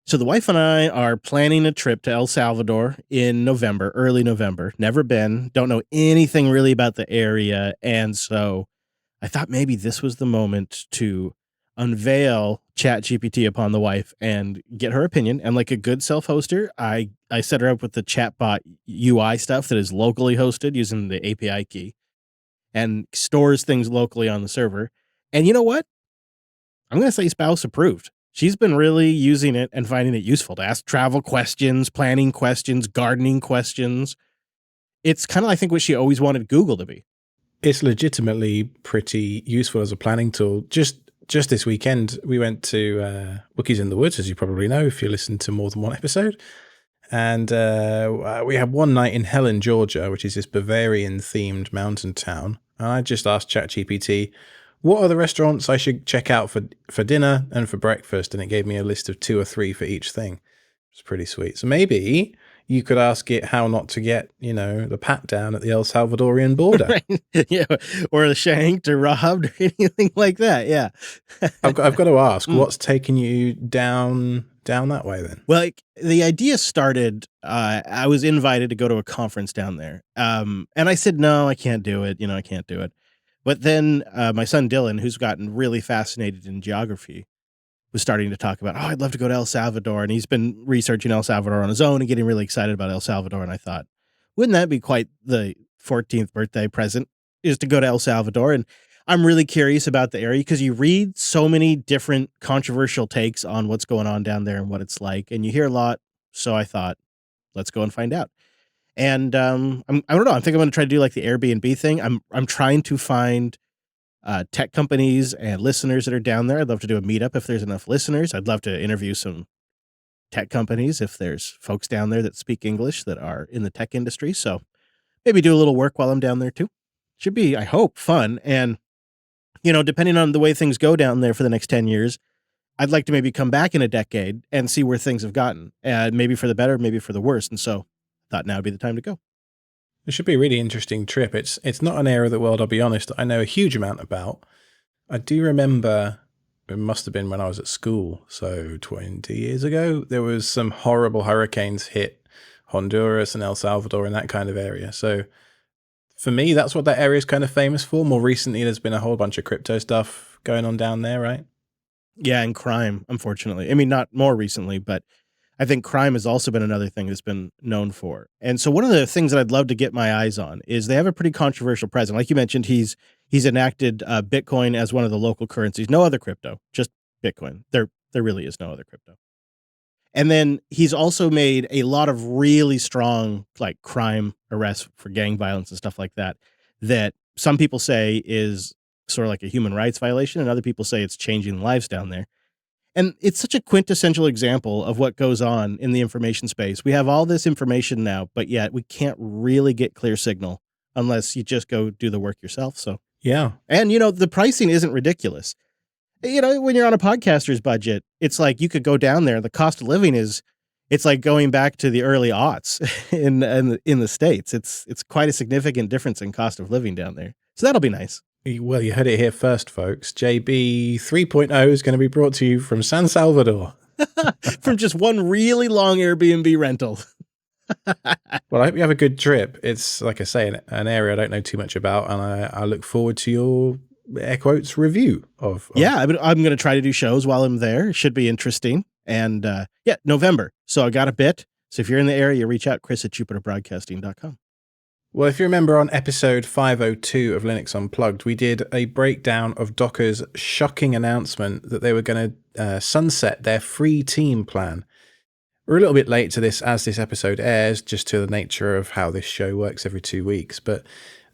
So the wife and I are planning a trip to El Salvador in November, early November. Never been, don't know anything really about the area, and so I thought maybe this was the moment to unveil ChatGPT upon the wife and get her opinion. And like a good self-hoster, I set her up with the chatbot UI stuff that is locally hosted using the API key and stores things locally on the server. And you know what? I'm going to say spouse approved. She's been really using it and finding it useful to ask travel questions, planning questions, gardening questions. It's kind of, I think, what she always wanted Google to be. It's legitimately pretty useful as a planning tool. Just this weekend, we went to Wookiees in the Woods, as you probably know if you listen to more than one episode. And we had one night in Helen, Georgia, which is this Bavarian-themed mountain town. And I just asked ChatGPT, what are the restaurants I should check out for dinner and for breakfast? And it gave me a list of 2 or 3 for each thing. It's pretty sweet. So maybe you could ask it how not to get, the pat down at the El Salvadorian border. Right? Yeah, or shanked or robbed or anything like that. Yeah. I've got to ask, what's taking you down that way then? Well, the idea started, I was invited to go to a conference down there. And I said, no, I can't do it. I can't do it. But then my son Dylan, who's gotten really fascinated in geography, was starting to talk about, I'd love to go to El Salvador. And he's been researching El Salvador on his own and getting really excited about El Salvador. And I thought, wouldn't that be quite the 14th birthday present, is to go to El Salvador? And I'm really curious about the area because you read so many different controversial takes on what's going on down there and what it's like. And you hear a lot. So I thought, let's go and find out. And I don't know. I think I'm going to try to do like the Airbnb thing. I'm trying to find tech companies and listeners that are down there. I'd love to do a meetup if there's enough listeners. I'd love to interview some tech companies if there's folks down there that speak English that are in the tech industry. So maybe do a little work while I'm down there too. Should be, I hope, fun. And, depending on the way things go down there for the next 10 years, I'd like to maybe come back in a decade and see where things have gotten. Maybe for the better, maybe for the worse. And so I thought now would be the time to go. It should be a really interesting trip. It's not an area of the world, I'll be honest, I know a huge amount about. I do remember, it must have been when I was at school, so 20 years ago, there was some horrible hurricanes hit Honduras and El Salvador and that kind of area. So for me, that's what that area is kind of famous for. More recently, there's been a whole bunch of crypto stuff going on down there, right? Yeah, and crime, unfortunately. I mean, not more recently, but I think crime has also been another thing that's been known for. And so one of the things that I'd love to get my eyes on is they have a pretty controversial president. Like you mentioned, he's enacted Bitcoin as one of the local currencies. No other crypto, just Bitcoin. There really is no other crypto. And then he's also made a lot of really strong like crime arrests for gang violence and stuff like that, that some people say is sort of like a human rights violation, and other people say it's changing lives down there. And it's such a quintessential example of what goes on in the information space. We have all this information now, but yet we can't really get clear signal unless you just go do the work yourself. So, yeah. And, the pricing isn't ridiculous. When you're on a podcaster's budget, it's like you could go down there. The cost of living it's like going back to the early aughts in the States. It's quite a significant difference in cost of living down there. So that'll be nice. Well, you heard it here first, folks. JB 3.0 is going to be brought to you from San Salvador. From just one really long Airbnb rental. Well, I hope you have a good trip. It's, like I say, an area I don't know too much about, and I look forward to your, air quotes, review of... Yeah, I'm going to try to do shows while I'm there. It should be interesting. And November. So I got a bit. So if you're in the area, reach out, Chris@JupiterBroadcasting.com. Well, if you remember on episode 502 of Linux Unplugged, we did a breakdown of Docker's shocking announcement that they were going to sunset their free team plan. We're a little bit late to this as this episode airs, just to the nature of how this show works every 2 weeks, but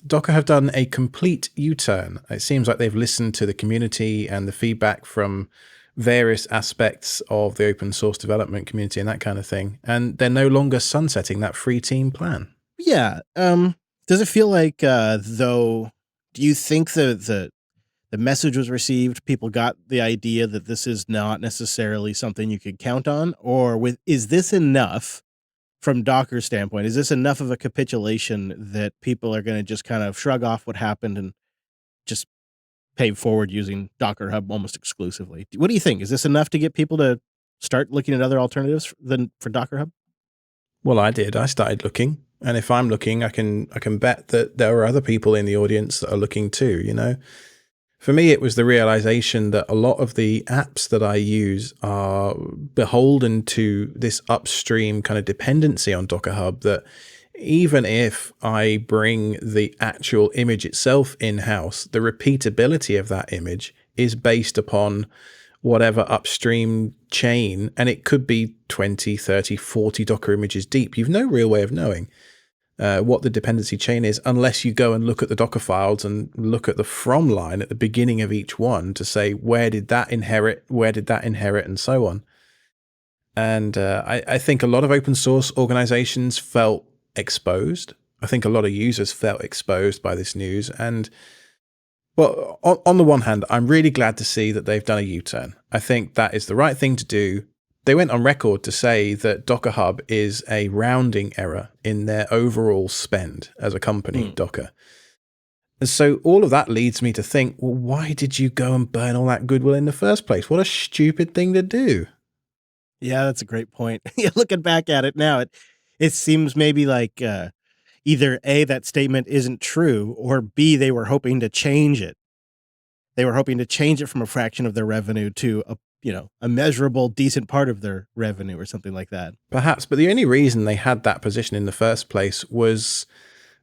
Docker have done a complete U-turn. It seems like they've listened to the community and the feedback from various aspects of the open source development community and that kind of thing, and they're no longer sunsetting that free team plan. Yeah. Does it feel like, though, do you think the message was received, people got the idea that this is not necessarily something you could count on? Or is this enough from Docker's standpoint? Is this enough of a capitulation that people are going to just kind of shrug off what happened and just pay forward using Docker Hub almost exclusively? What do you think? Is this enough to get people to start looking at other alternatives than for Docker Hub? Well, I did. I started looking, and if I'm looking, I can bet that there are other people in the audience that are looking too. For me, it was the realization that a lot of the apps that I use are beholden to this upstream kind of dependency on Docker Hub, that even if I bring the actual image itself in-house, the repeatability of that image is based upon whatever upstream chain, and it could be 20, 30, 40 Docker images deep. You've no real way of knowing what the dependency chain is unless you go and look at the Docker files and look at the from line at the beginning of each one to say, where did that inherit, and so on. And I think a lot of open source organizations felt exposed. I think a lot of users felt exposed by this news. And well, on the one hand, I'm really glad to see that they've done a U-turn. I think that is the right thing to do. They went on record to say that Docker Hub is a rounding error in their overall spend as a company, Docker. And so all of that leads me to think, well, why did you go and burn all that goodwill in the first place? What a stupid thing to do. Yeah, that's a great point. Yeah, looking back at it now, it seems maybe like either A, that statement isn't true, or B, they were hoping to change it. They were hoping to change it from a fraction of their revenue to a measurable, decent part of their revenue or something like that. Perhaps, but the only reason they had that position in the first place was,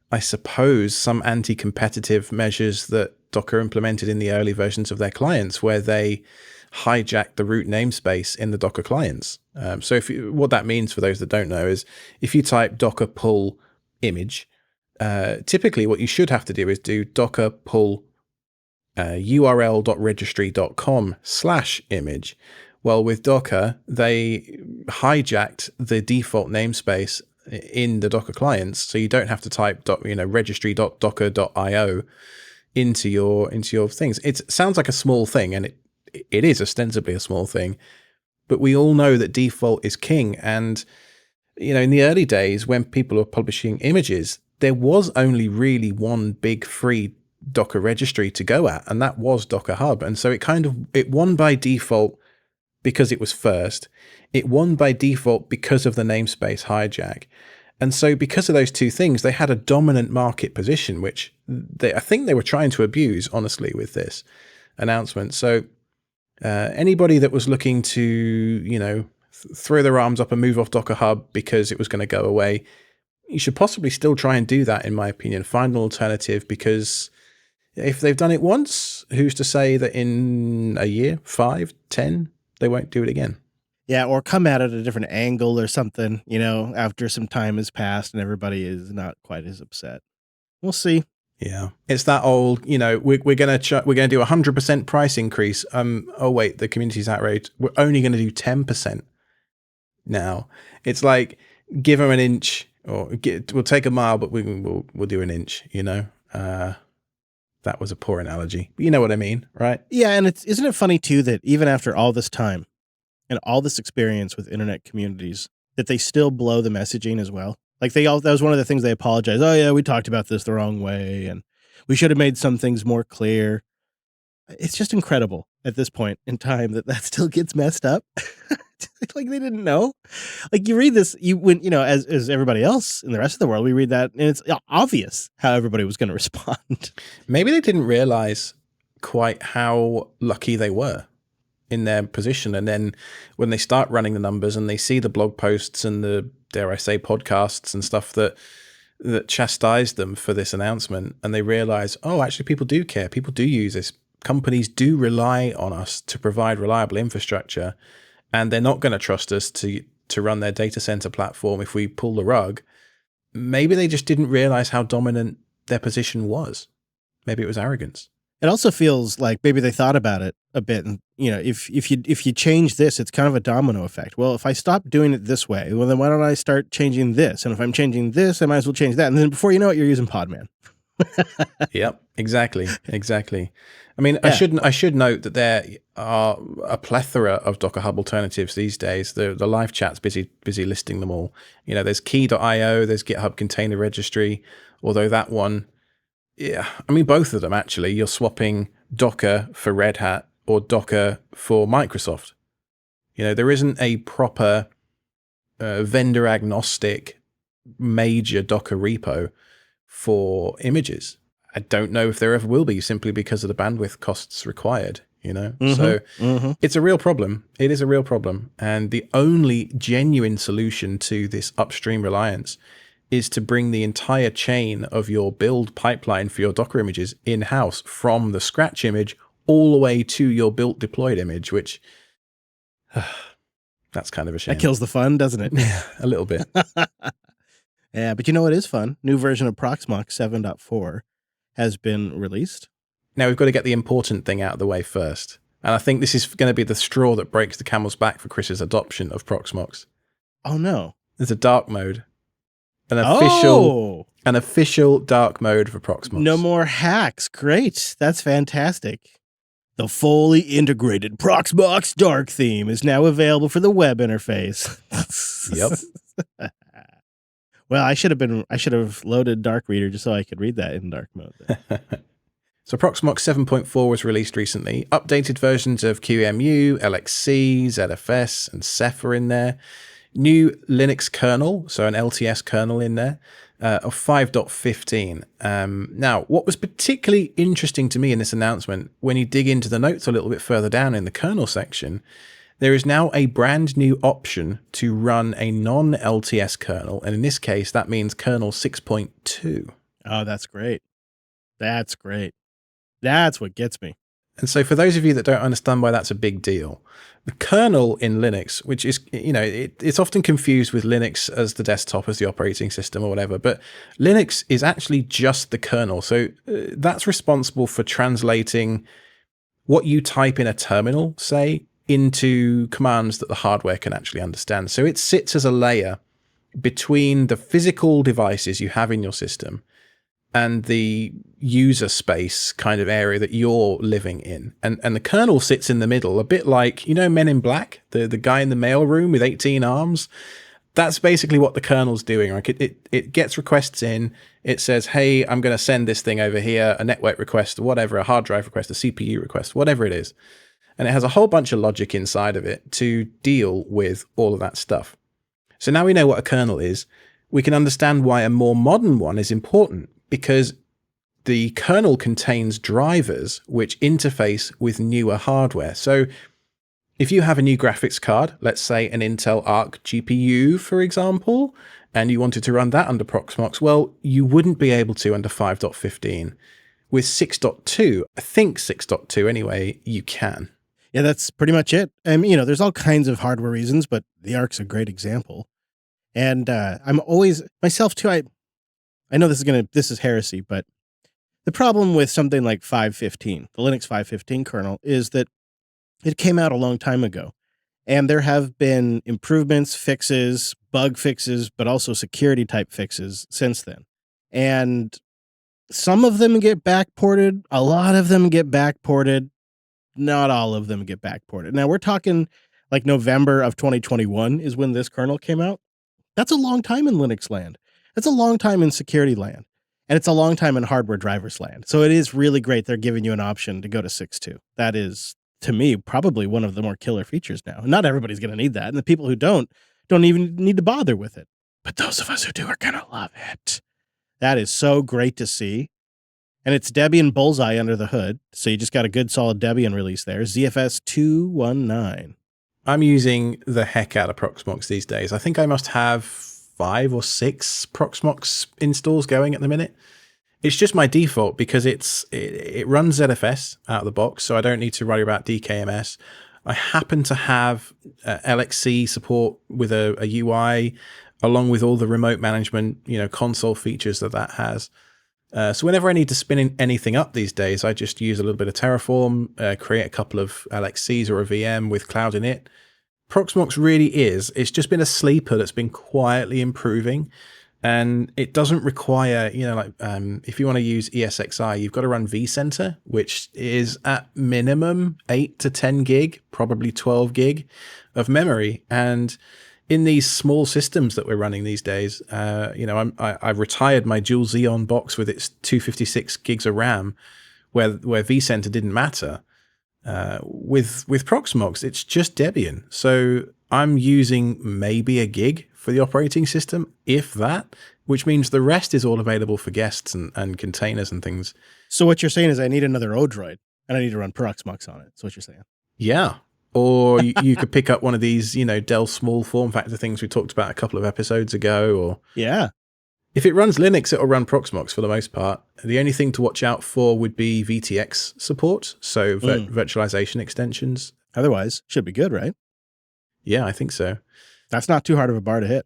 I suppose, some anti-competitive measures that Docker implemented in the early versions of their clients, where they hijacked the root namespace in the Docker clients. So what that means for those that don't know is if you type docker pull image, typically what you should have to do is do docker pull url.registry.com/image. Well, with Docker, they hijacked the default namespace in the Docker clients, so you don't have to type registry.docker.io into your things. It sounds like a small thing, and it is ostensibly a small thing, but we all know that default is king. And in the early days when people were publishing images, there was only really one big free Docker registry to go at, and that was Docker Hub. And so it won by default because it was first. It won by default because of the namespace hijack. And so because of those two things, they had a dominant market position, which I think they were trying to abuse, honestly, with this announcement. So anybody that was looking to, throw their arms up and move off Docker Hub because it was going to go away, you should possibly still try and do that, in my opinion. Find an alternative, because if they've done it once, who's to say that in a year, 5, 10, they won't do it again? Yeah, or come at it at a different angle or something, after some time has passed and everybody is not quite as upset. We'll see. Yeah, it's that old, we're gonna do 100% price increase. Oh wait, the community's outraged. We're only going to do 10% now. It's like, give them an inch, or we'll take a mile, but we'll do an inch. That was a poor analogy, but you know what I mean, right? Yeah, and isn't it funny too that even after all this time and all this experience with internet communities, that they still blow the messaging as well? Like that was one of the things they apologized. Oh yeah, we talked about this the wrong way, and we should have made some things more clear. It's just incredible at this point in time that still gets messed up. Like they didn't know. Like you read this, as everybody else in the rest of the world, we read that, and it's obvious how everybody was going to respond. Maybe they didn't realize quite how lucky they were in their position. And then when they start running the numbers and they see the blog posts and the, dare I say, podcasts and stuff that chastised them for this announcement, and they realize, oh, actually people do care. People do use this. Companies do rely on us to provide reliable infrastructure, and they're not going to trust us to run their data center platform if we pull the rug. Maybe they just didn't realize how dominant their position was. Maybe it was arrogance. It also feels like maybe they thought about it a bit, and if you change this, it's kind of a domino effect. Well, if I stop doing it this way, well then why don't I start changing this? And if I'm changing this, I might as well change that. And then before you know it, you're using Podman. Yep, exactly. I mean, yeah. I should note that there are a plethora of Docker Hub alternatives these days. The live chat's busy listing them all. There's key.io, there's GitHub Container Registry, although that one, yeah, I mean, both of them actually, you're swapping Docker for Red Hat or Docker for Microsoft. There isn't a proper vendor agnostic major Docker repo for images. I don't know if there ever will be, simply because of the bandwidth costs required, So it's a real problem. It is a real problem. And the only genuine solution to this upstream reliance is to bring the entire chain of your build pipeline for your Docker images in-house, from the scratch image all the way to your built deployed image, which that's kind of a shame. That kills the fun, doesn't it? Yeah, a little bit. Yeah, but you know what is fun? New version of Proxmox 7.4 has been released. Now we've got to get the important thing out of the way first. And I think this is going to be the straw that breaks the camel's back for Chris's adoption of Proxmox. Oh, no. There's a dark mode. An official dark mode for Proxmox. No more hacks. Great. That's fantastic. The fully integrated Proxmox dark theme is now available for the web interface. Yep. Well, I should have loaded Dark Reader just so I could read that in dark mode. So Proxmox 7.4 was released recently. Updated versions of QEMU, LXC, ZFS, and Ceph are in there. New Linux kernel, so an LTS kernel in there, of 5.15. Now, what was particularly interesting to me in this announcement, when you dig into the notes a little bit further down in the kernel section, there is now a brand new option to run a non-LTS kernel. And in this case, that means kernel 6.2. Oh, that's great. That's great. That's what gets me. And so for those of you that don't understand why that's a big deal, the kernel in Linux, which is, it's often confused with Linux as the desktop, as the operating system or whatever, but Linux is actually just the kernel. So that's responsible for translating what you type in a terminal, say, into commands that the hardware can actually understand. So it sits as a layer between the physical devices you have in your system and the user space kind of area that you're living in. And the kernel sits in the middle, a bit like, Men in Black, the guy in the mailroom with 18 arms. That's basically what the kernel's doing. Like it gets requests in, it says, hey, I'm going to send this thing over here, a network request, whatever, a hard drive request, a CPU request, whatever it is. And it has a whole bunch of logic inside of it to deal with all of that stuff. So now we know what a kernel is. We can understand why a more modern one is important, because the kernel contains drivers which interface with newer hardware. So if you have a new graphics card, let's say an Intel Arc GPU, for example, and you wanted to run that under Proxmox, well, you wouldn't be able to under 5.15. With 6.2, I think 6.2 anyway, you can. Yeah, that's pretty much it. There's all kinds of hardware reasons, but the Arc's a great example. And I'm always, myself too, I know this is heresy, but the problem with something like 5.15, the Linux 5.15 kernel, is that it came out a long time ago. And there have been improvements, fixes, bug fixes, but also security type fixes since then. And some of them get backported. A lot of them get backported. Not all of them get backported. Now, we're talking like November of 2021 is when this kernel came out. That's a long time in Linux land. That's a long time in security land. And it's a long time in hardware drivers land. So it is really great they're giving you an option to go to 6.2. That is, to me, probably one of the more killer features now. Not everybody's going to need that. And the people who don't even need to bother with it. But those of us who do are going to love it. That is so great to see. And it's Debian Bullseye under the hood. So you just got a good solid Debian release there. ZFS 2.19. I'm using the heck out of Proxmox these days. I think I must have 5 or 6 Proxmox installs going at the minute. It's just my default because it runs ZFS out of the box, so I don't need to worry about DKMS. I happen to have LXC support with a UI, along with all the remote management, console features that has. So whenever I need to spin anything up these days, I just use a little bit of Terraform, create a couple of LXCs or a VM with Cloud in it. Proxmox really it's just been a sleeper that's been quietly improving. And it doesn't require, if you want to use ESXi, you've got to run vCenter, which is at minimum 8 to 10 gig, probably 12 gig of memory. And in these small systems that we're running these days, I've retired my dual Xeon box with its 256 gigs of RAM, where vCenter didn't matter. With Proxmox, it's just Debian. So I'm using maybe a gig for the operating system, if that, which means the rest is all available for guests and containers and things. So what you're saying is I need another Odroid and I need to run Proxmox on it. That's what you're saying. Yeah. Or you could pick up one of these, Dell small form factor things we talked about a couple of episodes ago. Or Yeah. if it runs Linux, it'll run Proxmox for the most part. The only thing to watch out for would be VTX support, so virtualization extensions. Otherwise, should be good, right? Yeah, I think so. That's not too hard of a bar to hit.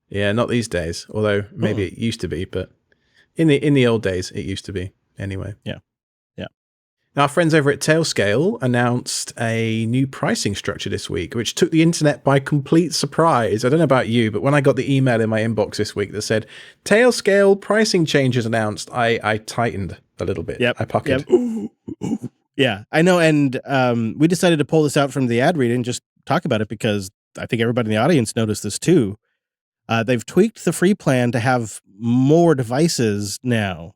Yeah, not these days. Although maybe it used to be, but in the old days, it used to be. Anyway. Yeah. Our friends over at Tailscale announced a new pricing structure this week, which took the internet by complete surprise. I don't know about you, but when I got the email in my inbox this week that said Tailscale pricing changes announced, I tightened a little bit. Yep. I puckered. Yep. Yeah, I know. And we decided to pull this out from the ad read and just talk about it because I think everybody in the audience noticed this too. They've tweaked the free plan to have more devices now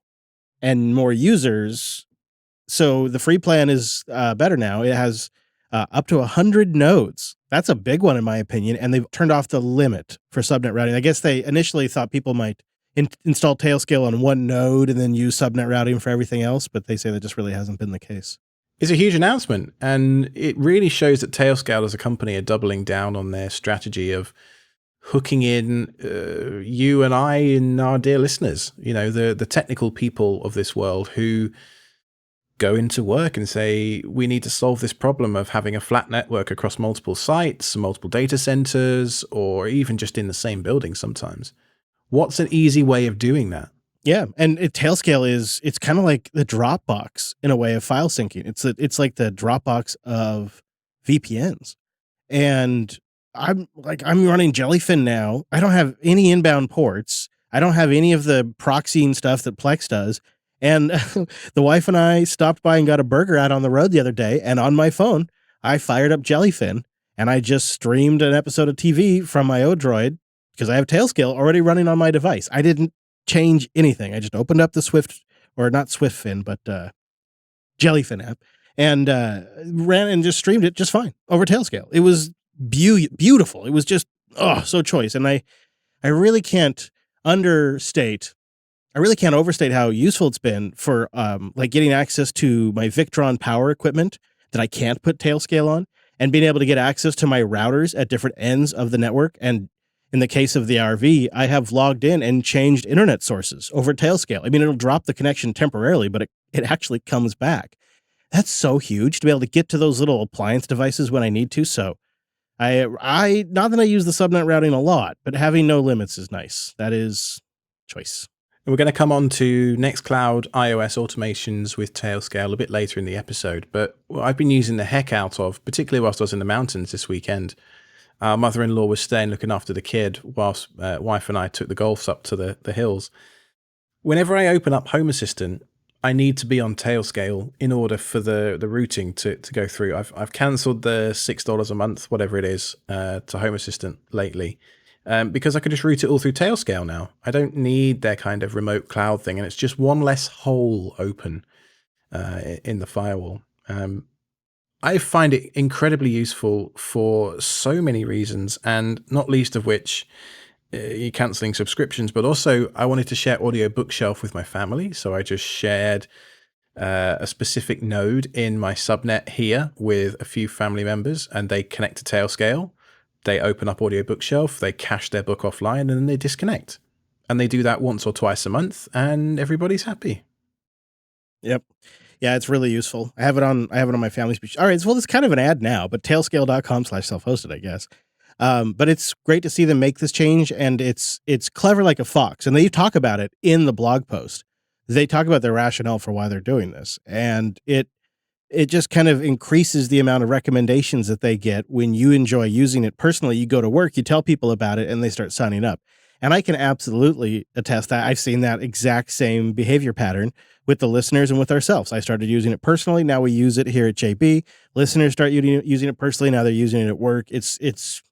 and more users. So the free plan is better now. It has up to 100 nodes. That's a big one in my opinion. And they've turned off the limit for subnet routing. I guess they initially thought people might install Tailscale on one node and then use subnet routing for everything else. But they say that just really hasn't been the case. It's a huge announcement. And it really shows that Tailscale as a company are doubling down on their strategy of hooking in you and I and our dear listeners, the technical people of this world who go into work and say, we need to solve this problem of having a flat network across multiple sites, multiple data centers, or even just in the same building sometimes. What's an easy way of doing that? Yeah, and Tailscale it's kind of like the Dropbox in a way of file syncing. It's like the Dropbox of VPNs. And I'm running Jellyfin now. I don't have any inbound ports. I don't have any of the proxying stuff that Plex does. And the wife and I stopped by and got a burger out on the road the other day. And on my phone, I fired up Jellyfin and I just streamed an episode of TV from my Odroid because I have Tailscale already running on my device. I didn't change anything. I just opened up the Swift, or not SwiftFin, but Jellyfin app and ran and just streamed it just fine over Tailscale. It was beautiful. It was just, so choice. And I really can't overstate how useful it's been for like getting access to my Victron power equipment that I can't put Tailscale on, and being able to get access to my routers at different ends of the network. And in the case of the RV, I have logged in and changed internet sources over Tailscale. I mean, it'll drop the connection temporarily, but it actually comes back. That's so huge to be able to get to those little appliance devices when I need to. So I not that I use the subnet routing a lot, but having no limits is nice. That is choice. We're going to come on to Nextcloud iOS automations with Tailscale a bit later in the episode, but what I've been using the heck out of, particularly whilst I was in the mountains this weekend. Our mother-in-law was staying looking after the kid whilst wife and I took the Golfs up to the hills. Whenever I open up Home Assistant, I need to be on Tailscale in order for the routing to go through. I've cancelled the $6 a month, whatever it is, to Home Assistant lately, because I could just route it all through Tailscale now. I don't need their kind of remote cloud thing, and it's just one less hole open in the firewall. I find it incredibly useful for so many reasons, and not least of which you're cancelling subscriptions, but also I wanted to share Audio Bookshelf with my family, so I just shared a specific node in my subnet here with a few family members, and they connect to Tailscale. They open up Audio Bookshelf, they cache their book offline, and then they disconnect. And they do that once or twice a month, and everybody's happy. Yep. Yeah, it's really useful. I have it on my family's speech. All right, well, it's kind of an ad now, but tailscale.com/self-hosted, I guess. But it's great to see them make this change, and it's clever like a fox. And they talk about it in the blog post. They talk about their rationale for why they're doing this, and it just kind of increases the amount of recommendations that they get when you enjoy using it personally. You go to work, you tell people about it, and they start signing up. And I can absolutely attest that I've seen that exact same behavior pattern with the listeners and with ourselves. I started using it personally. Now we use it here at JB. Listeners start using it personally. Now they're using it at work. It's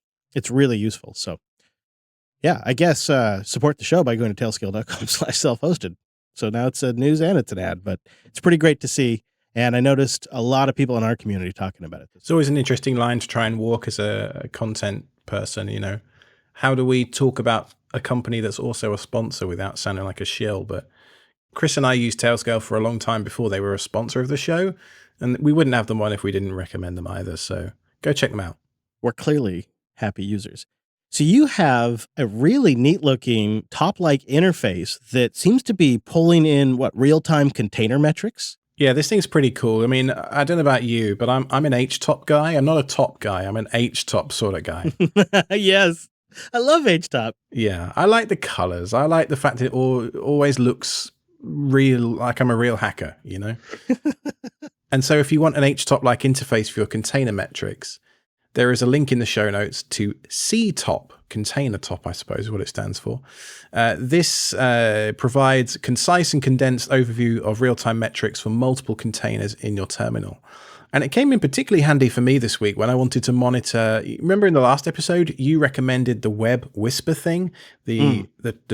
really useful. So yeah, I guess support the show by going to tailscale.com/self-hosted. So now it's a news and it's an ad, but it's pretty great to see. And I noticed a lot of people in our community talking about it It's this always week. an interesting line to try and walk as a content person, you know. How do we talk about a company that's also a sponsor without sounding like a shill? But Chris and I used Tailscale for a long time before they were a sponsor of the show, and we wouldn't have them on if we didn't recommend them either. So go check them out. We're clearly happy users. So you have a really neat looking top-like interface that seems to be pulling in real-time container metrics. Yeah, this thing's pretty cool. I mean, I don't know about you, but I'm an H-top guy. I'm not a top guy. I'm an H-top sort of guy. Yes. I love HTOP. Yeah, I like the colors. I like the fact that it always looks real, like I'm a real hacker, you know? And so if you want an HTOP-like interface for your container metrics, there is a link in the show notes to CTOP, container top, I suppose is what it stands for. This provides concise and condensed overview of real-time metrics for multiple containers in your terminal. And it came in particularly handy for me this week when I wanted to monitor. Remember in the last episode, you recommended the web whisper thing, the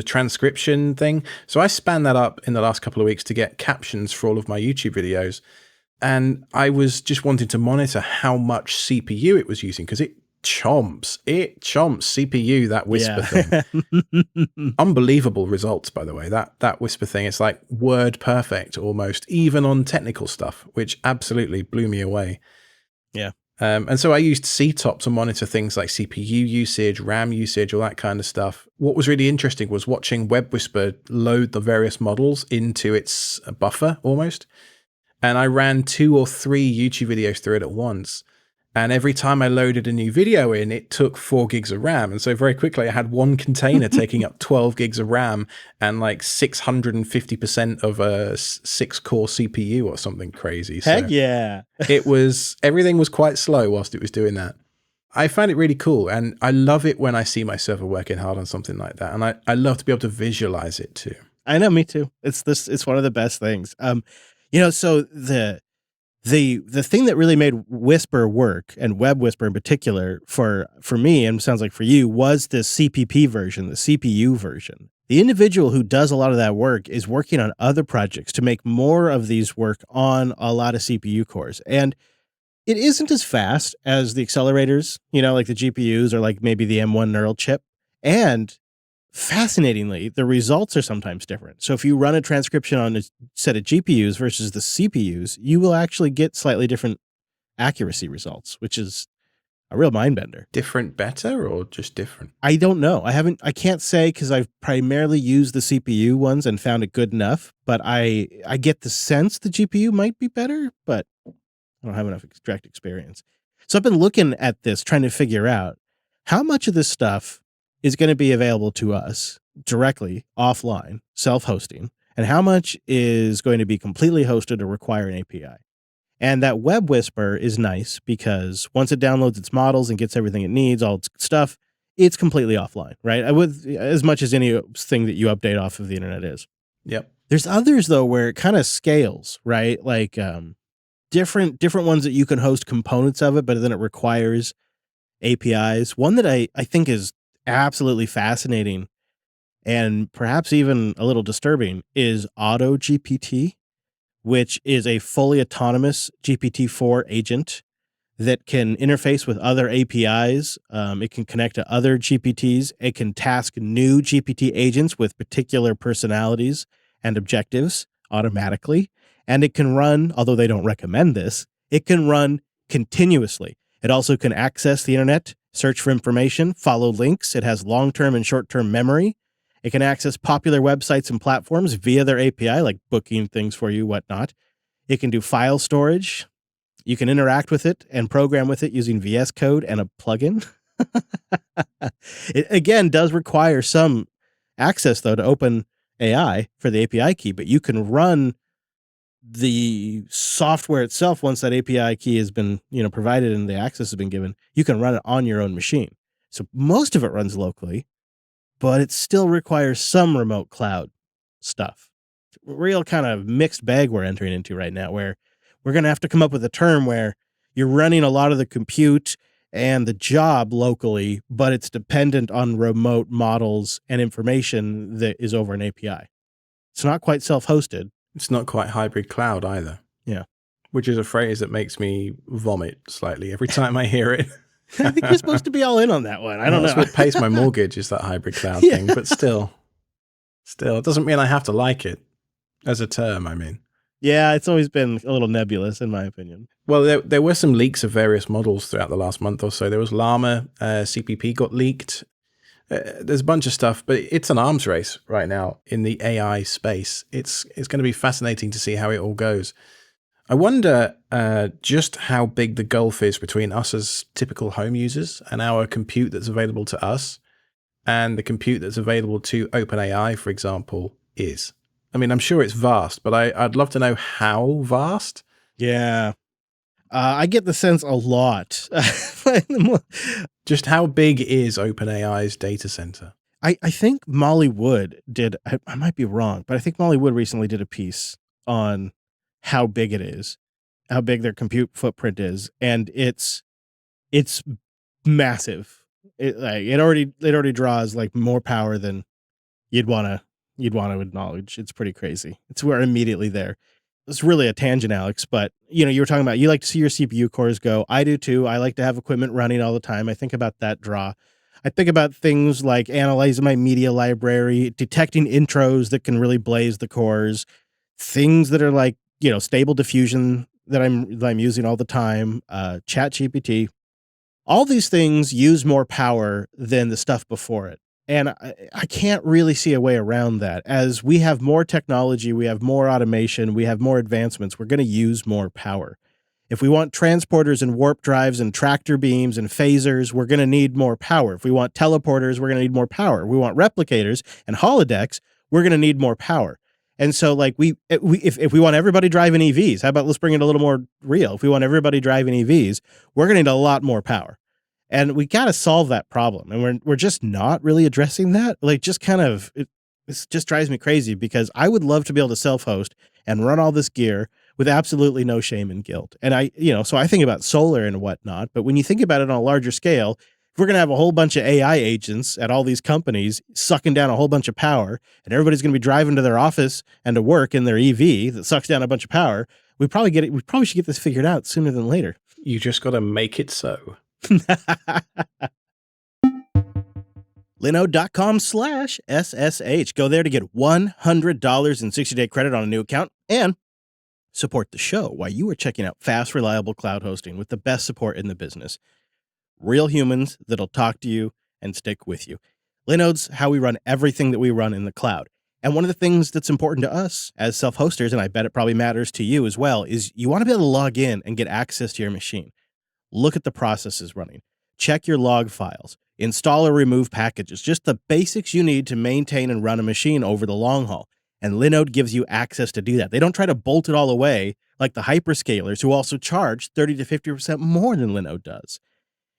transcription thing. So I spanned that up in the last couple of weeks to get captions for all of my YouTube videos. And I was just wanting to monitor how much CPU it was using because it chomps CPU, that whisper thing. Unbelievable results, by the way. That whisper thing, it's like word perfect almost, even on technical stuff, which absolutely blew me away. Yeah. And so I used CTOP to monitor things like CPU usage, RAM usage, all that kind of stuff. What was really interesting was watching Web Whisper load the various models into its buffer almost. And I ran 2 or 3 YouTube videos through it at once. And every time I loaded a new video in, it took 4 gigs of RAM. And so very quickly, I had one container taking up 12 gigs of RAM and like 650% of a 6-core CPU or something crazy. Heck so yeah. everything was quite slow whilst it was doing that. I found it really cool. And I love it when I see my server working hard on something like that. And I love to be able to visualize it too. I know, me too. It's one of the best things. So the thing that really made Whisper work, and Web Whisper in particular, for me, and sounds like for you, was the CPP version, the CPU version. The individual who does a lot of that work is working on other projects to make more of these work on a lot of CPU cores. And it isn't as fast as the accelerators, like the GPUs or like maybe the M1 neural chip. And fascinatingly, the results are sometimes different. So if you run a transcription on a set of GPUs versus the CPUs, you will actually get slightly different accuracy results, which is a real mind bender. Different better or just different? I don't know. I can't say because I've primarily used the CPU ones and found it good enough, but I get the sense the GPU might be better, but I don't have enough direct experience. So I've been looking at this, trying to figure out how much of this stuff is going to be available to us directly offline, self-hosting, and how much is going to be completely hosted or require an API. And that Web Whisper is nice because once it downloads its models and gets everything it needs, all its stuff, it's completely offline, right? With as much as anything that you update off of the internet is. Yep. There's others though where it kind of scales, right? Like different ones that you can host components of it, but then it requires APIs. One that I think is absolutely fascinating and perhaps even a little disturbing is Auto GPT, which is a fully autonomous GPT-4 agent that can interface with other APIs. It can connect to other GPTs. It can task new GPT agents with particular personalities and objectives automatically. And it can run, although they don't recommend this, it can run continuously. It also can access the internet, search for information, follow links. It has long-term and short-term memory. It can access popular websites and platforms via their API, like booking things for you, whatnot. It can do file storage. You can interact with it and program with it using VS Code and a plugin. It, again, does require some access, though, to open AI for the API key, but you can run the software itself once that API key has been, provided and the access has been given. You can run it on your own machine. So most of it runs locally, but it still requires some remote cloud stuff. Real kind of mixed bag we're entering into right now, where we're going to have to come up with a term where you're running a lot of the compute and the job locally, but it's dependent on remote models and information that is over an API. It's not quite self-hosted. It's not quite hybrid cloud either. Yeah. which is a phrase that makes me vomit slightly every time I hear it. I think you're supposed to be all in on that one. I don't That's know. what pays my mortgage, is that hybrid cloud Yeah. thing. But still, it doesn't mean I have to like it as a term, I mean. Yeah, it's always been a little nebulous, in my opinion. Well, there were some leaks of various models throughout the last month or so. There was Llama, CPP got leaked. There's a bunch of stuff, but it's an arms race right now in the AI space. It's going to be fascinating to see how it all goes. I wonder just how big the gulf is between us as typical home users and our compute that's available to us and the compute that's available to OpenAI, for example, is. I mean, I'm sure it's vast, but I'd love to know how vast. Yeah. I get the sense a lot. Just how big is OpenAI's data center? I think Molly Wood did, I might be wrong, but I think Molly Wood recently did a piece on how big it is, how big their compute footprint is, and it's massive. It already draws like more power than you'd want to acknowledge. It's pretty crazy. We're immediately there. It's really a tangent, Alex, but you were talking about you like to see your CPU cores go. I do too. I like to have equipment running all the time. I think about that draw. I think about things like analyzing my media library, detecting intros that can really blaze the cores, things that are like, stable diffusion that I'm using all the time, Chat GPT. All these things use more power than the stuff before it. And I can't really see a way around that. As we have more technology, we have more automation, we have more advancements, we're going to use more power. If we want transporters and warp drives and tractor beams and phasers, we're going to need more power. If we want teleporters, we're going to need more power. If we want replicators and holodecks, we're going to need more power. And so, like, if we want everybody driving EVs, how about let's bring it a little more real? If we want everybody driving EVs, we're going to need a lot more power. And we got to solve that problem. And we're just not really addressing that. Like, just kind of, this just drives me crazy because I would love to be able to self-host and run all this gear with absolutely no shame and guilt. And so I think about solar and whatnot. But when you think about it on a larger scale, if we're going to have a whole bunch of AI agents at all these companies sucking down a whole bunch of power, and everybody's going to be driving to their office and to work in their EV that sucks down a bunch of power, we probably should get this figured out sooner than later. You just got to make it so. Linode.com/SSH. Go there to get $100 in 60-day credit on a new account and support the show while you are checking out fast, reliable cloud hosting with the best support in the business. Real humans that'll talk to you and stick with you. Linode's how we run everything that we run in the cloud. And one of the things that's important to us as self-hosters, and I bet it probably matters to you as well, is you want to be able to log in and get access to your machine. Look at the processes running. Check your log files. Install or remove packages. Just the basics you need to maintain and run a machine over the long haul. And Linode gives you access to do that. They don't try to bolt it all away like the hyperscalers who also charge 30 to 50% more than Linode does.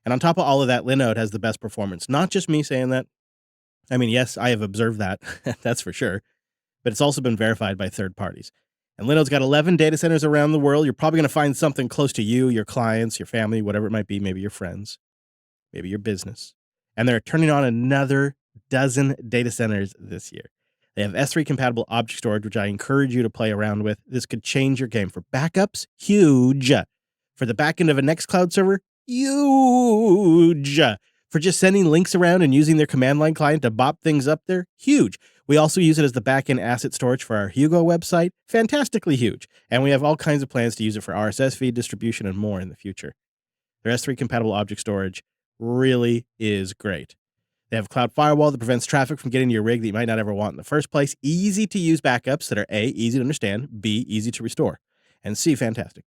And on top of all of that, Linode has the best performance. Not just me saying that. I mean, yes, I have observed that. That's for sure. But it's also been verified by third parties. And Linode's got 11 data centers around the world. You're probably going to find something close to you, your clients, your family, whatever it might be, maybe your friends, maybe your business. And they're turning on another dozen data centers this year. They have S3 compatible object storage, which I encourage you to play around with. This could change your game. For backups, huge. For the back end of a Nextcloud server, huge. For just sending links around and using their command line client to bop things up there, huge. We also use it as the back-end asset storage for our Hugo website, fantastically huge. And we have all kinds of plans to use it for RSS feed distribution and more in the future. Their S3 compatible object storage really is great. They have a cloud firewall that prevents traffic from getting to your rig that you might not ever want in the first place. Easy to use backups that are A, easy to understand, B, easy to restore, and C, fantastic.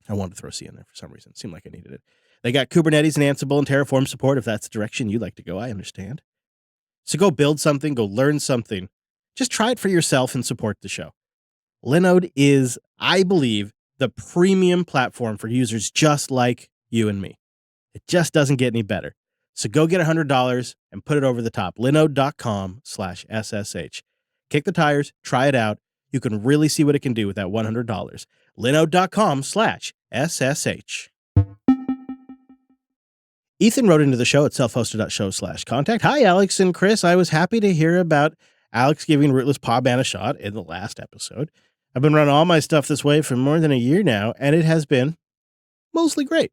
I wanted to throw C in there for some reason. It seemed like I needed it. They got Kubernetes and Ansible and Terraform support if that's the direction you'd like to go. I understand. So go build something, go learn something. Just try it for yourself and support the show. Linode is, I believe, the premium platform for users just like you and me. It just doesn't get any better. So go get $100 and put it over the top. Linode.com/SSH. Kick the tires, try it out. You can really see what it can do with that $100. Linode.com/SSH. Ethan wrote into the show at self-hosted.show/contact. Hi, Alex and Chris. I was happy to hear about Alex giving Rootless Paw Ban a shot in the last episode. I've been running all my stuff this way for more than a year now, and it has been mostly great.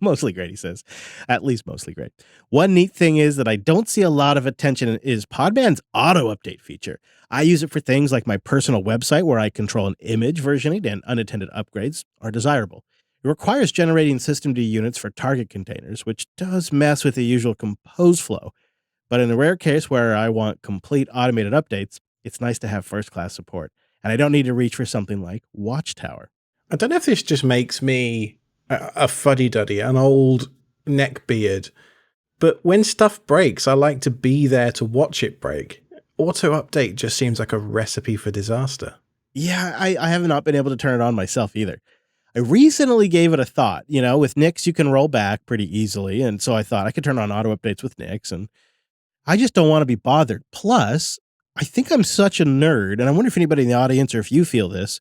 Mostly great, he says. At least mostly great. One neat thing is that I don't see a lot of attention is Podman's auto update feature. I use it for things like my personal website where I control an image versioning and unattended upgrades are desirable. It requires generating systemd units for target containers, which does mess with the usual compose flow. But in the rare case where I want complete automated updates, it's nice to have first class support. And I don't need to reach for something like Watchtower. I don't know if this just makes me a fuddy-duddy, an old neckbeard, but when stuff breaks, I like to be there to watch it break. Auto-update just seems like a recipe for disaster. Yeah, I have not been able to turn it on myself either. I recently gave it a thought. With Nix, you can roll back pretty easily. And so I thought I could turn on auto updates with Nix, and I just don't want to be bothered. Plus, I think I'm such a nerd, and I wonder if anybody in the audience or if you feel this.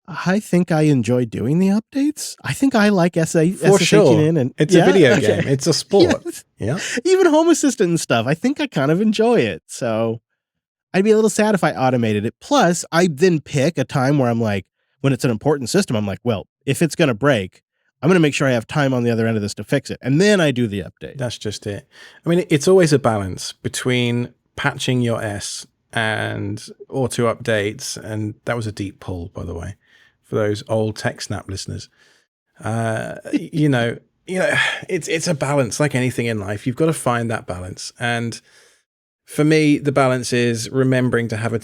I think I enjoy doing the updates. I think I like For sure. in, and it's a video game. It's a sport. Yeah. Even Home Assistant and stuff. I think I kind of enjoy it. So I'd be a little sad if I automated it. Plus, I then pick a time where I'm like, when it's an important system, I'm like, well, if it's going to break, I'm going to make sure I have time on the other end of this to fix it. And then I do the update. That's just it. I mean, it's always a balance between patching your S and auto updates. And that was a deep pull, by the way, for those old TechSnap listeners. It's a balance like anything in life. You've got to find that balance. And for me, the balance is remembering to have a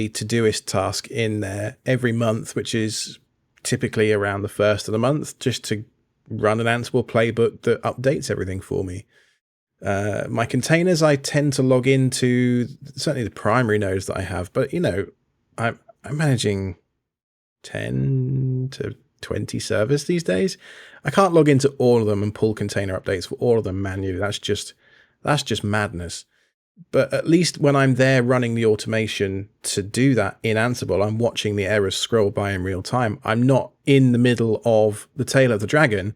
Todoist task in there every month, which is typically around the first of the month, just to run an Ansible playbook that updates everything for me. My containers, I tend to log into certainly the primary nodes that I have, but I'm managing 10 to 20 servers these days. I can't log into all of them and pull container updates for all of them manually. That's just madness. But at least when I'm there running the automation to do that in Ansible, I'm watching the errors scroll by in real time. I'm not in the middle of the tail of the dragon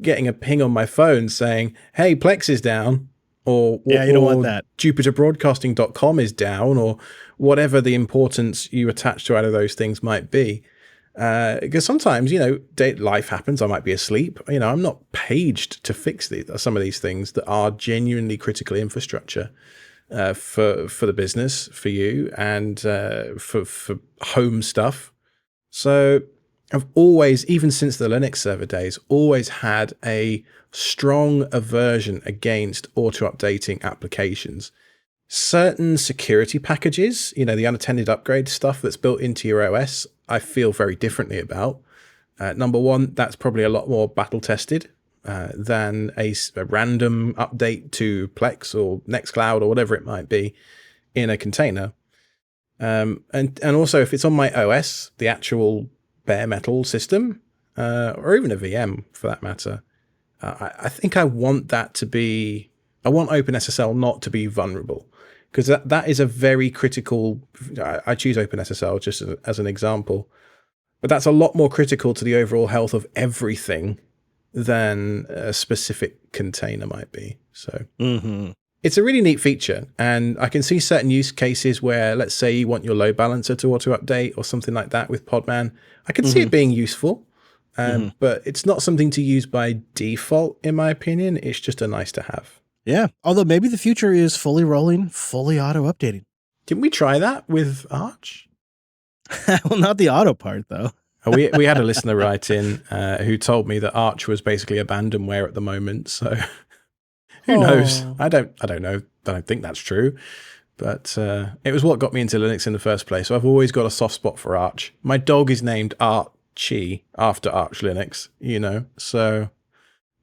getting a ping on my phone saying, hey, Plex is down, or you don't want that. JupiterBroadcasting.com is down, or whatever the importance you attach to either of those things might be. Because sometimes, life happens. I might be asleep. I'm not paged to fix some of these things that are genuinely critical infrastructure for the business, for you, and for home stuff. So I've always, even since the Linux server days, always had a strong aversion against auto-updating applications. Certain security packages, the unattended upgrade stuff that's built into your OS, I feel very differently about. Number one, that's probably a lot more battle-tested than a random update to Plex or Nextcloud or whatever it might be in a container. And also, if it's on my OS, the actual bare metal system, or even a VM for that matter, I think I want OpenSSL not to be vulnerable, because that is a very critical. I choose OpenSSL just as an example, but that's a lot more critical to the overall health of everything than a specific container might be. So It's a really neat feature, and I can see certain use cases where, let's say you want your load balancer to auto update or something like that with Podman. I can see it being useful. But it's not something to use by default, in my opinion. It's just a nice to have. Yeah. Although maybe the future is fully rolling, fully auto updating. Didn't we try that with Arch? Well, not the auto part, though. We had a listener write in who told me that Arch was basically abandonware at the moment. So who knows? I don't know. I don't think that's true. But it was what got me into Linux in the first place. So I've always got a soft spot for Arch. My dog is named Archie after Arch Linux, so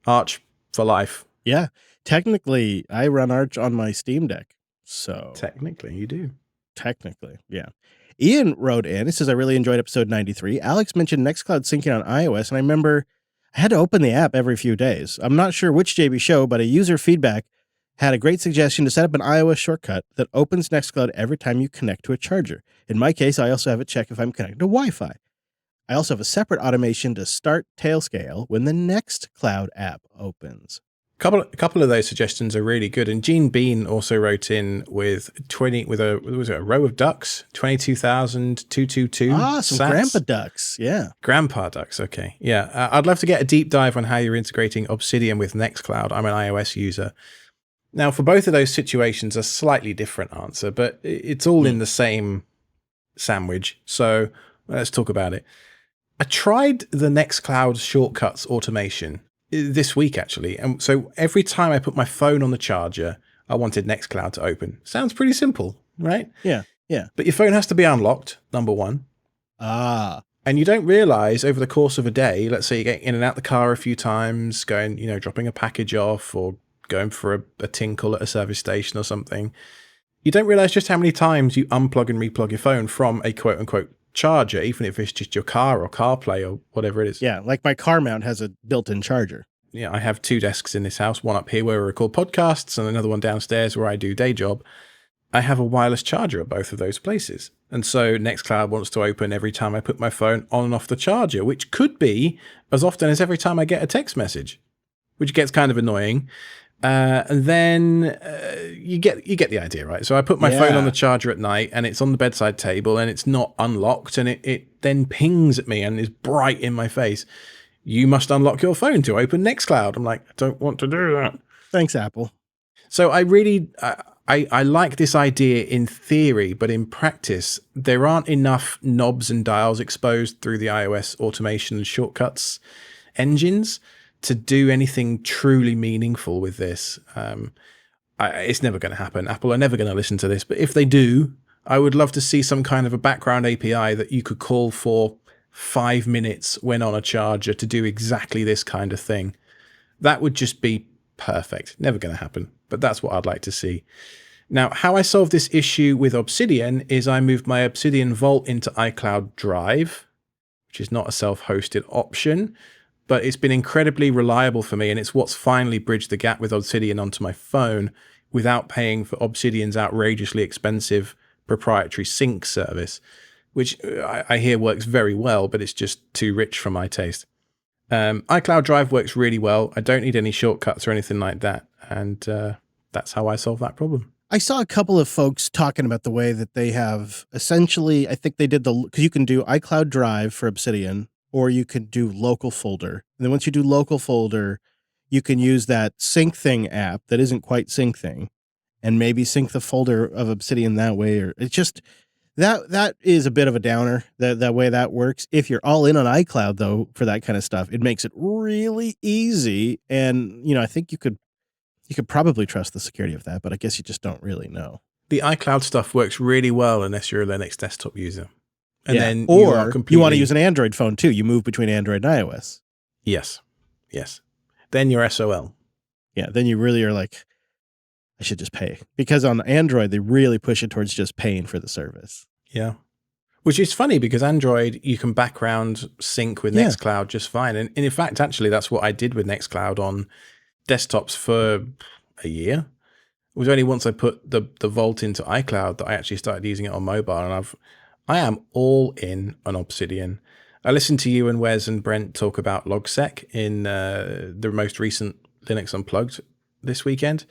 Arch for life. Yeah. Technically, I run Arch on my Steam Deck. So technically, you do. Technically, yeah. Ian wrote in. He says, I really enjoyed episode 93. Alex mentioned Nextcloud syncing on iOS, and I remember I had to open the app every few days. I'm not sure which JB show, but a user feedback had a great suggestion to set up an iOS shortcut that opens Nextcloud every time you connect to a charger. In my case, I also have it check if I'm connected to Wi-Fi. I also have a separate automation to start Tailscale when the Nextcloud app opens. A couple of those suggestions are really good. And Gene Bean also wrote in with 20 with a was it a row of ducks, 22,222 Some grandpa sats. ducks. Yeah. Grandpa ducks. Okay, yeah. I'd love to get a deep dive on how you're integrating Obsidian with Nextcloud. I'm an iOS user. Now, for both of those situations, a slightly different answer, but it's all in the same sandwich. So let's talk about it. I tried the Nextcloud shortcuts automation this week, actually. And so every time I put my phone on the charger, I wanted Nextcloud to open. Sounds pretty simple, right? Yeah. Yeah. But your phone has to be unlocked, number one. Ah. And you don't realize over the course of a day, let's say you get in and out the car a few times, going, dropping a package off or going for a tinkle at a service station or something. You don't realize just how many times you unplug and replug your phone from a quote unquote charger, even if it's just your car or CarPlay or whatever it is. Yeah. Like my car mount has a built-in charger. Yeah, I have 2 desks in this house, one up here where we record podcasts and another one downstairs where I do day job. I have a wireless charger at both of those places. And so Nextcloud wants to open every time I put my phone on and off the charger, which could be as often as every time I get a text message, which gets kind of annoying. And then you get the idea, right? So I put my phone on the charger at night and it's on the bedside table and it's not unlocked and it then pings at me and is bright in my face. You must unlock your phone to open Nextcloud. I'm like, I don't want to do that. Thanks, Apple. So I really, I like this idea in theory, but in practice, there aren't enough knobs and dials exposed through the iOS automation and shortcuts engines to do anything truly meaningful with this. It's never going to happen. Apple are never going to listen to this, but if they do, I would love to see some kind of a background API that you could call for 5 minutes when on a charger to do exactly this kind of thing. That would just be perfect. Never going to happen, but that's what I'd like to see. Now, how I solved this issue with Obsidian is I moved my Obsidian Vault into iCloud Drive, which is not a self-hosted option, but it's been incredibly reliable for me, and it's what's finally bridged the gap with Obsidian onto my phone without paying for Obsidian's outrageously expensive proprietary sync service, which I hear works very well, but it's just too rich for my taste. iCloud Drive works really well. I don't need any shortcuts or anything like that, and that's how I solve that problem. I saw a couple of folks talking about the way that they have essentially, I think they did because you can do iCloud Drive for Obsidian, or you can do local folder. And then once you do local folder, you can use that sync thing app that isn't quite sync thing and maybe sync the folder of Obsidian that way. Or it's just that is a bit of a downer, that way that works. If you're all in on iCloud though, for that kind of stuff, it makes it really easy. And, I think you could probably trust the security of that, but I guess you just don't really know. The iCloud stuff works really well unless you're a Linux desktop user. And then or you want to use an Android phone too. You move between Android and iOS. Yes. Then you're SOL. Yeah, then you really are like, I should just pay. Because on Android, they really push it towards just paying for the service. Yeah. Which is funny because Android, you can background sync with Nextcloud just fine. And in fact, actually, that's what I did with Nextcloud on desktops for a year. It was only once I put the Vault into iCloud that I actually started using it on mobile. And I am all in on Obsidian. I listened to you and Wes and Brent talk about LogSec in the most recent Linux Unplugged this weekend.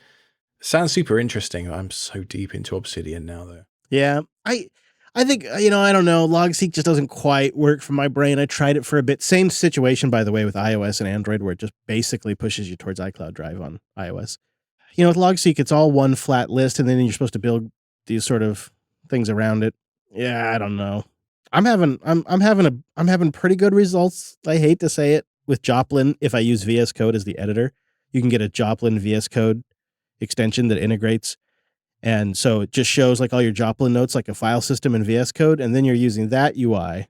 Sounds super interesting. I'm so deep into Obsidian now, though. Yeah, I think, I don't know. LogSeq just doesn't quite work for my brain. I tried it for a bit. Same situation, by the way, with iOS and Android, where it just basically pushes you towards iCloud Drive on iOS. With LogSeq, it's all one flat list, and then you're supposed to build these sort of things around it. Yeah, I don't know. I'm having pretty good results. I hate to say it with Joplin. If I use VS Code as the editor, you can get a Joplin VS Code extension that integrates. And so it just shows like all your Joplin notes, like a file system in VS Code. And then you're using that UI.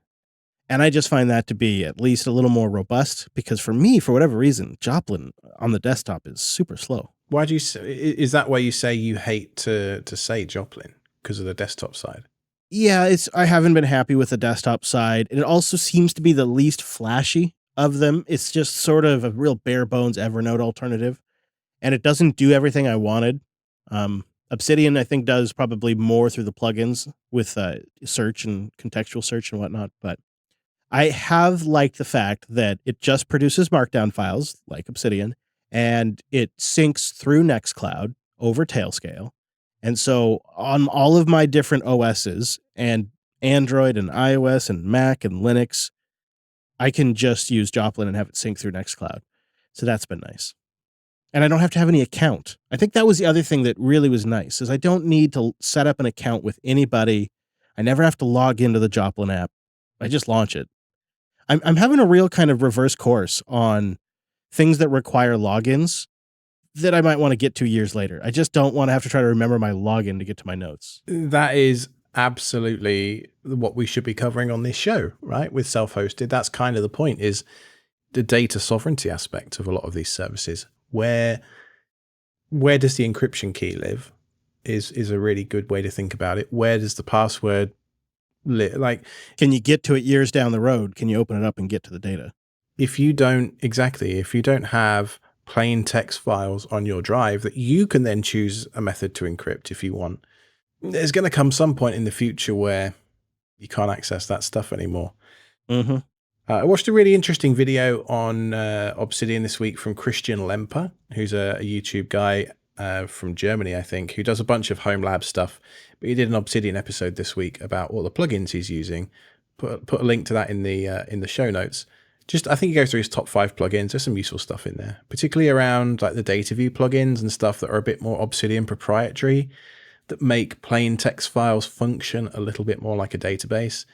And I just find that to be at least a little more robust because for me, for whatever reason, Joplin on the desktop is super slow. Why do you say, is that why you say you hate to say Joplin? Because of the desktop side? Yeah, I haven't been happy with the desktop side. It also seems to be the least flashy of them. It's just sort of a real bare bones Evernote alternative. And it doesn't do everything I wanted. Obsidian, I think, does probably more through the plugins with search and contextual search and whatnot. But I have liked the fact that it just produces markdown files like Obsidian, and it syncs through Nextcloud over Tailscale. And so on all of my different OSs and Android and iOS and Mac and Linux, I can just use Joplin and have it sync through Nextcloud. So that's been nice. And I don't have to have any account. I think that was the other thing that really was nice is I don't need to set up an account with anybody. I never have to log into the Joplin app. I just launch it. I'm having a real kind of reverse course on things that require logins that I might want to get to years later. I just don't want to have to try to remember my login to get to my notes. That is absolutely what we should be covering on this show, right? With self-hosted, that's kind of the point, is the data sovereignty aspect of a lot of these services. Where does the encryption key live is a really good way to think about it. Where does the password live? Like, can you get to it years down the road? Can you open it up and get to the data? If you don't have plain text files on your drive that you can then choose a method to encrypt if you want, there's going to come some point in the future where you can't access that stuff anymore. Mm-hmm. I watched a really interesting video on Obsidian this week from Christian Lemper, who's a YouTube guy from Germany, I think, who does a bunch of home lab stuff. But he did an Obsidian episode this week about all the plugins he's using. Put a link to that in the show notes. I think he goes through his top 5 plugins. There's some useful stuff in there, particularly around like the data view plugins and stuff that are a bit more Obsidian proprietary, that make plain text files function a little bit more like a database.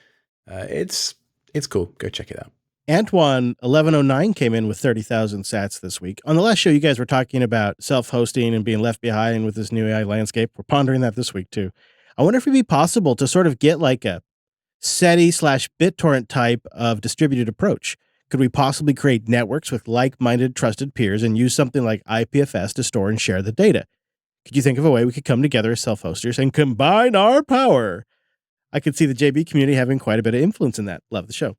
It's cool. Go check it out. Antoine 1109 came in with 30,000 sats this week. On the last show, you guys were talking about self-hosting and being left behind with this new AI landscape. We're pondering that this week too. I wonder if it'd be possible to sort of get like a SETI/BitTorrent type of distributed approach. Could we possibly create networks with like-minded trusted peers and use something like IPFS to store and share the data? Could you think of a way we could come together as self-hosters and combine our power? I could see the JB community having quite a bit of influence in that. Love the show.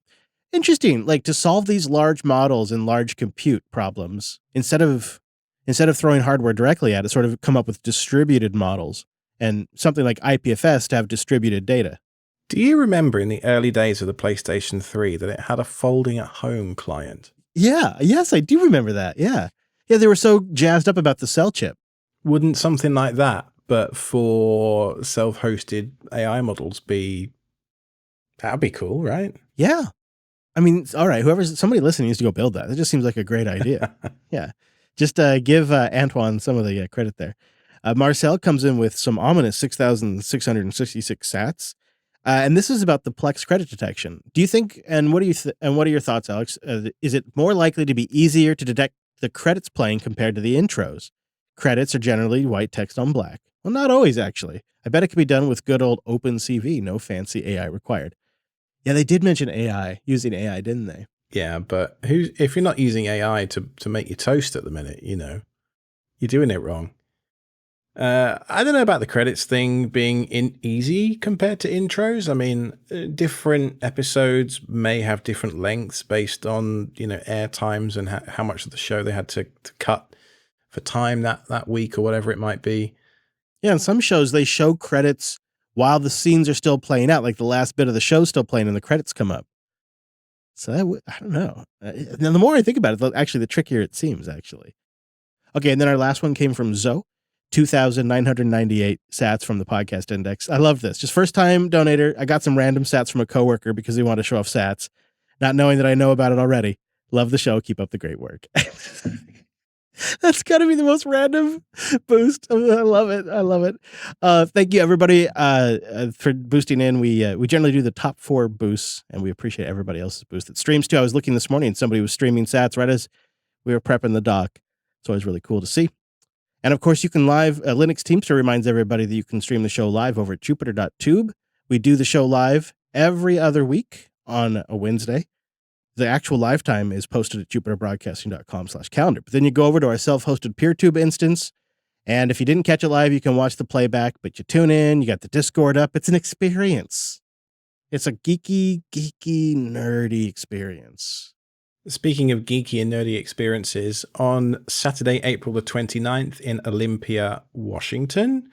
Interesting, like to solve these large models and large compute problems, instead of throwing hardware directly at it, sort of come up with distributed models and something like IPFS to have distributed data. Do you remember in the early days of the PlayStation 3 that it had a folding at home client? Yeah, yes, I do remember that. Yeah, they were so jazzed up about the cell chip. Wouldn't something like that, but for self-hosted AI models, that'd be cool, right? Yeah. I mean, all right, somebody listening needs to go build that. That just seems like a great idea. Yeah. Just give Antoine some of the credit there. Marcel comes in with some ominous 6,666 sats. And this is about the Plex credit detection. Do you think, and what are your thoughts, Alex? Is it more likely to be easier to detect the credits playing compared to the intros? Credits are generally white text on black. Well, not always, actually. I bet it can be done with good old OpenCV, no fancy AI required. Yeah, they did mention using AI, didn't they? Yeah, but if you're not using AI to make your toast at the minute, you're doing it wrong. I don't know about the credits thing being easy compared to intros. I mean, different episodes may have different lengths based on, air times and how much of the show they had to cut for time that week or whatever it might be. Yeah, in some shows, they show credits while the scenes are still playing out, like the last bit of the show's still playing and the credits come up. So I don't know. Now, the more I think about it, actually, the trickier it seems, actually. Okay, and then our last one came from Zoe. 2,998 sats from the podcast index. I love this. Just first time donator. I got some random sats from a coworker because he wanted to show off sats, not knowing that I know about it already. Love the show. Keep up the great work. That's got to be the most random boost. I love it. I love it. Thank you, everybody, for boosting in. We generally do the top 4 boosts, and we appreciate everybody else's boost that streams too. I was looking this morning, and somebody was streaming sats right as we were prepping the doc. It's always really cool to see. And of course, you can live. Linux Teamster reminds everybody that you can stream the show live over at Jupiter.tube. We do the show live every other week on a Wednesday. The actual live time is posted at jupiterbroadcasting.com/calendar. But then you go over to our self-hosted PeerTube instance. And if you didn't catch it live, you can watch the playback, but you tune in, you got the Discord up. It's an experience. It's a geeky, nerdy experience. Speaking of geeky and nerdy experiences, on Saturday, April the 29th in Olympia, Washington,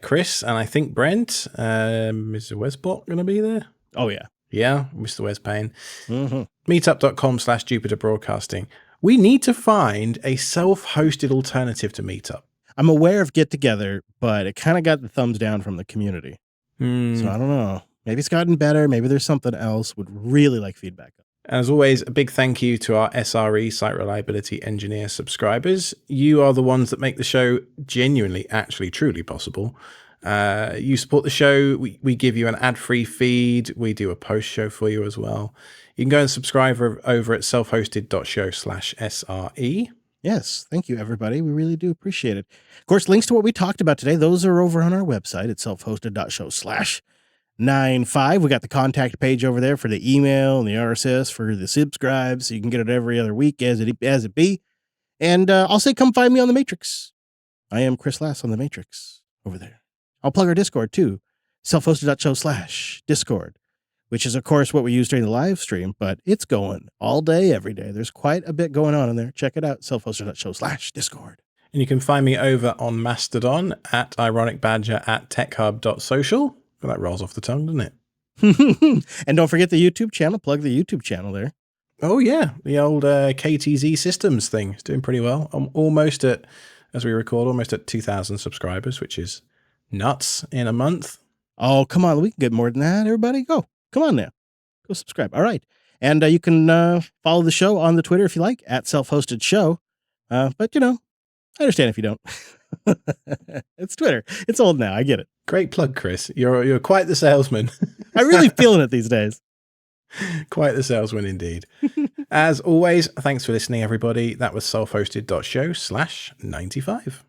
Chris and I think Brent, Mr. Westbot going to be there? Oh, yeah. Yeah, Mr. Westpayne. Mm-hmm. Meetup.com/Jupiter Broadcasting. We need to find a self-hosted alternative to Meetup. I'm aware of Get Together, but it kind of got the thumbs down from the community. So I don't know. Maybe it's gotten better. Maybe there's something else. Would really like feedback. As always, a big thank you to our SRE Site Reliability Engineer subscribers. You are the ones that make the show genuinely, actually, truly possible. You support the show. We give you an ad-free feed. We do a post show for you as well. You can go and subscribe over at selfhosted.show/SRE. Yes, thank you, everybody. We really do appreciate it. Of course, links to what we talked about today, those are over on our website at selfhosted.show/95. We got the contact page over there for the email and the RSS for the subscribes. So you can get it every other week as it be. And I'll say, come find me on the Matrix. I am Chris Lass on the Matrix over there. I'll plug our Discord too, selfhosted.show/Discord, which is, of course, what we use during the live stream, but it's going all day, every day. There's quite a bit going on in there. Check it out, selfhosted.show/Discord. And you can find me over on Mastodon at ironicbadger at techhub.social. Well, that rolls off the tongue, doesn't it? And don't forget the YouTube channel. Plug the YouTube channel there. Oh, yeah. The old KTZ Systems thing. It's doing pretty well. I'm almost at, as we record, almost at 2,000 subscribers, which is nuts in a month. Oh, come on. We can get more than that. Everybody go. Come on now. Go subscribe. All right. And you can follow the show on the Twitter if you like, at self-hosted show. But, you know, I understand if you don't. It's Twitter. It's old now. I get it. Great plug, Chris. You're quite the salesman. I'm really feeling it these days. Quite the salesman indeed. As always, thanks for listening, everybody. That was self-hosted.show/95.